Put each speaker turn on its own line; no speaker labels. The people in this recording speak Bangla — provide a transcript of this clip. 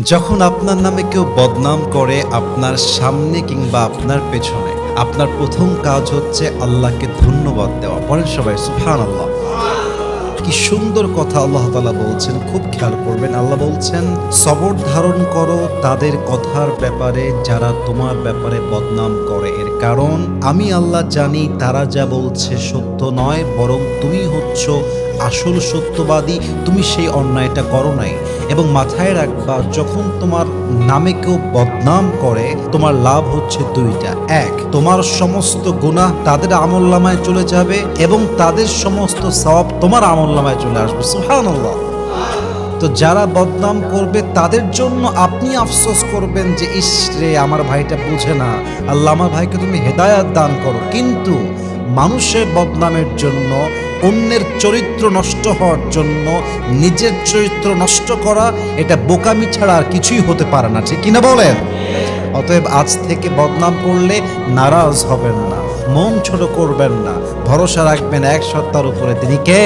যখন আপনার নামে কেউ বদনাম করে আপনার সামনে কিংবা আপনার পেছনে, আপনার প্রথম কাজ হচ্ছে আল্লাহকে ধন্যবাদ দেওয়া। বলেন সবাই সুবহানাল্লাহ। কি সুন্দর কথা আল্লাহ তাআলা বলছেন, খুব খেয়াল করবেন। আল্লাহ বলছেন, সবর ধারণ করো তাদের কথার ব্যাপারে যারা তোমার ব্যাপারে বদনাম করে। এর কারণ আমি আল্লাহ জানি তারা যা বলছে সত্য নয়, বরং তুমি হচ্ছ আসল সত্যবাদী। তুমি সেই অন্যায়টা করো নাই। এবং মাথায় রাখবা, যখন তোমার নামে কেউ বদনাম করে তোমার লাভ হচ্ছে দুইটা। এক, তোমার সমস্ত গুনাহ তাদের আমলনামায় চলে যাবে এবং তাদের সমস্ত সওয়াব তোমার আমলনামায় চলে আসবে। সুবহানাল্লাহ। তো যারা বদনাম করবে তাদের জন্য আপনি আফসোস করবেন যে ইস রে, আমার ভাইটা বুঝে না, আল্লাহ আমার ভাইকে তুমি হেদায়াত দান করো। কিন্তু মানুষের বদনামের জন্য, অন্যের চরিত্র নষ্ট হওয়ার জন্য নিজের চরিত্র নষ্ট করা, এটা বোকামি ছাড়া আর কিছুই হতে পারে না, ঠিক কিনা বলেন? অতএব আজ থেকে বদনাম করলে নারাজ হবেন না, মন ছোট করবেন না, ভরসা রাখবেন এক সত্তার উপরে, তিনি কে?